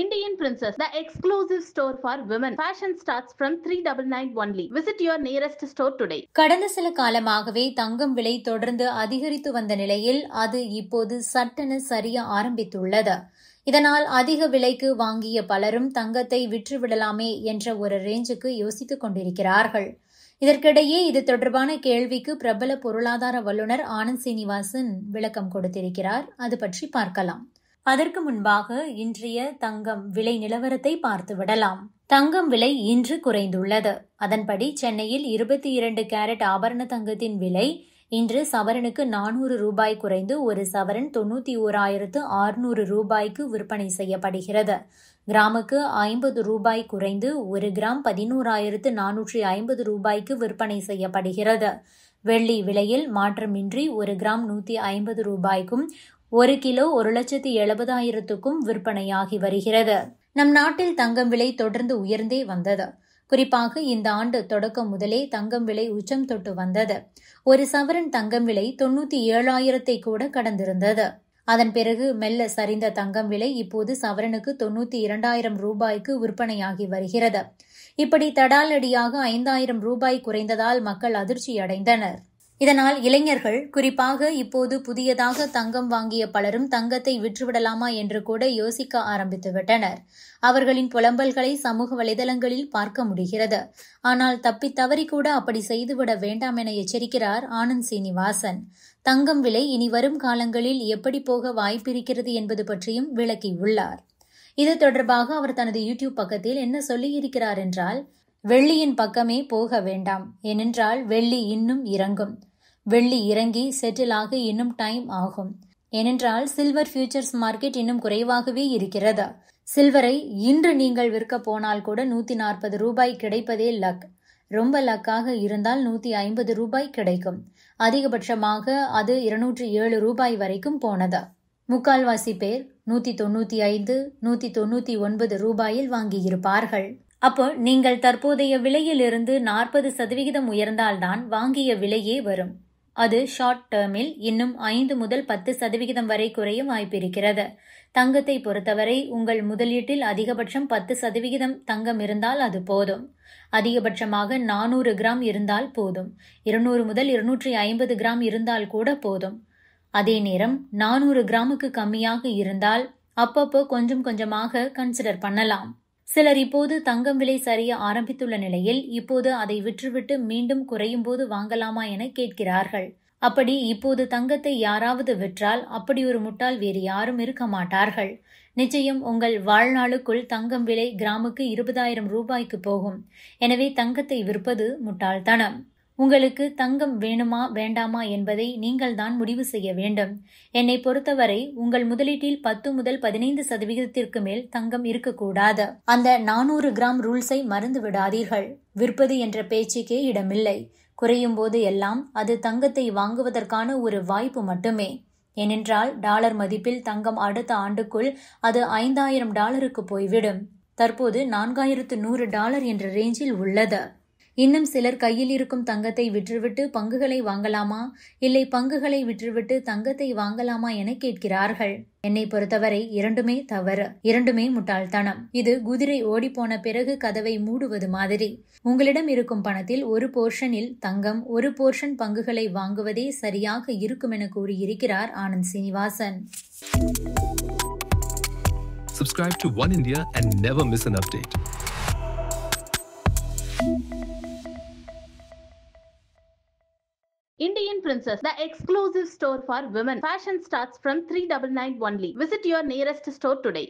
Indian Princess, the exclusive store for women. Fashion starts from 399 only. Visit your nearest store today. கடந்த சில காலமாகவே தங்கம் விலை தொடர்ந்து அதிகரித்து வந்த நிலையில் அது இப்போது சட்டென சரிய ஆரம்பித்துள்ளது. இதனால் அதிக விலைக்கு வாங்கிய பலரும் தங்கத்தை விற்றுவிடலாமே என்ற ஒரு ரேஞ்சுக்கு யோசித்துக் கொண்டிருக்கிறார்கள். இதற்கிடையே இது தொடர்பான கேள்விக்கு பிரபல பொருளாதார வல்லுநர் ஆனந்த் சீனிவாசன் விளக்கம் கொடுத்திருக்கிறார். அது பற்றி பார்க்கலாம். அதற்கு முன்பாக இன்றைய தங்கம் விலை நிலவரத்தை பார்த்து விடலாம். தங்கம் விலை இன்று குறைந்துள்ளது. அதன்படி சென்னையில் 22 கேரட் ஆபரண தங்கத்தின் விலை இன்று சவரனுக்கு 400 ரூபாய் குறைந்து ஒரு சவரன் 91,600 ரூபாய்க்கு விற்பனை செய்யப்படுகிறது. கிராமுக்கு 50 ரூபாய் குறைந்து ஒரு கிராம் 11,450 ரூபாய்க்கு விற்பனை செய்யப்படுகிறது. வெள்ளி விலையில் மாற்றமின்றி ஒரு கிராம் 150 ரூபாய்க்கும் ஒரு கிலோ 1,70,000க்கும் விற்பனையாகி வருகிறது. நம் நாட்டில் தங்கம் விலை தொடர்ந்து உயர்ந்தே வந்தது. குறிப்பாக இந்த ஆண்டு தொடக்கம் முதலே தங்கம் விலை உச்சம் தொட்டு வந்தது. ஒரு சவரன் தங்கம் விலை 97,000 கூட கடந்திருந்தது. அதன் பிறகு மெல்ல சரிந்த தங்கம் விலை இப்போது சவரனுக்கு 92,000 ரூபாய்க்கு விற்பனையாகி வருகிறது. இப்படி தடாலடியாக 5,000 ரூபாய் குறைந்ததால் மக்கள் அதிர்ச்சியடைந்தனர். இதனால் இளைஞர்கள், குறிப்பாக இப்போது புதியதாக தங்கம் வாங்கிய பலரும் தங்கத்தை விற்றுவிடலாமா என்று கூட யோசிக்க ஆரம்பித்துவிட்டனர். அவர்களின் புலம்பல்களை சமூக வலைதளங்களில் பார்க்க முடிகிறது. ஆனால் தப்பித்தவறி கூட அப்படி செய்துவிட வேண்டாம் என எச்சரிக்கிறார் ஆனந்த் சீனிவாசன். தங்கம் விலை இனி வரும் காலங்களில் எப்படி போக வாய்ப்பிருக்கிறது என்பது பற்றியும் விளக்கியுள்ளார். இது தொடர்பாக அவர் தனது யூடியூப் பக்கத்தில் என்ன சொல்லியிருக்கிறார் என்றால், வெள்ளியின் பக்கமே போக வேண்டாம், ஏனென்றால் வெள்ளி இன்னும் இறங்கும். வெள்ளி இறங்கி செட்டில் ஆக இன்னும் டைம் ஆகும். ஏனென்றால் சில்வர் ஃபியூச்சர்ஸ் மார்க்கெட் இன்னும் குறைவாகவே இருக்கிறது. சில்வரை இன்று நீங்கள் விற்க போனால் கூட 140 ரூபாய் கிடைப்பதே லக். ரொம்ப லக்காக இருந்தால் 150 ரூபாய் கிடைக்கும். அதிகபட்சமாக அது 207 ரூபாய் வரைக்கும் போனது. முக்கால்வாசி பேர் 195, 199 ரூபாயில் வாங்கியிருப்பார்கள். அப்போ நீங்கள் தற்போதைய விலையிலிருந்து 40% உயர்ந்தால்தான் வாங்கிய விலையே வரும். அது ஷார்ட் டேர்மில் இன்னும் 5 முதல் 10% வரை குறைய வாய்ப்பிருக்கிறது. தங்கத்தை பொறுத்தவரை உங்கள் முதலீட்டில் அதிகபட்சம் 10% தங்கம் இருந்தால் அது போதும். அதிகபட்சமாக 400 கிராம் இருந்தால் போதும். 200 முதல் 250 கிராம் இருந்தால் கூட போதும். அதே நேரம் 400 கிராமுக்கு கம்மியாக இருந்தால் அப்பப்போ கொஞ்சம் கொஞ்சமாக கன்சிடர் பண்ணலாம். சிலர் இப்போது தங்கம் விலை சரிய ஆரம்பித்துள்ள நிலையில் இப்போது அதை விற்றுவிட்டு மீண்டும் குறையும் போது வாங்கலாமா என கேட்கிறார்கள். அப்படி இப்போது தங்கத்தை யாராவது விற்றால் அப்படி ஒரு முட்டாள் வேறு யாரும் இருக்க மாட்டார்கள். நிச்சயம் உங்கள் வாழ்நாளுக்குள் தங்கம் விலை கிராமுக்கு 20,000 ரூபாய்க்கு போகும். எனவே தங்கத்தை விற்பது முட்டாள்தனம். உங்களுக்கு தங்கம் வேணுமா வேண்டாமா என்பதை நீங்கள் தான் முடிவு செய்ய வேண்டும். என்னை பொறுத்தவரை உங்கள் முதலீட்டில் 10 முதல் 15% மேல் தங்கம் இருக்கக்கூடாது. அந்த 400 கிராம் ரூல்ஸை மறந்து விடாதீர்கள். விற்பது என்ற பேச்சுக்கே இடமில்லை. குறையும் போது எல்லாம் அது தங்கத்தை வாங்குவதற்கான ஒரு வாய்ப்பு மட்டுமே. ஏனென்றால் டாலர் மதிப்பில் தங்கம் அடுத்த ஆண்டுக்குள் அது $5,000 போய்விடும். தற்போது $4,100 என்ற ரேஞ்சில் உள்ளது. இன்னும் சிலர் கையில் இருக்கும் தங்கத்தை விற்றுவிட்டு பங்குகளை வாங்கலாமா, இல்லை பங்குகளை விற்றுவிட்டு தங்கத்தை வாங்கலாமா என கேட்கிறார்கள். என்னை பொறுத்தவரை இரண்டுமே தவறு, இரண்டுமே முட்டாள்தனம். இது குதிரை ஓடிப்போன பிறகு கதவை மூடுவது மாதிரி. உங்களிடம் இருக்கும் பணத்தில் ஒரு போர்ஷனில் தங்கம், ஒரு போர்ஷன் பங்குகளை வாங்குவதே சரியாக இருக்கும் என கூறியிருக்கிறார் Anand Srinivasan. Subscribe to One India and never miss an update. Indian Princess, the exclusive store for women. Fashion starts from 399 only. Visit your nearest store today.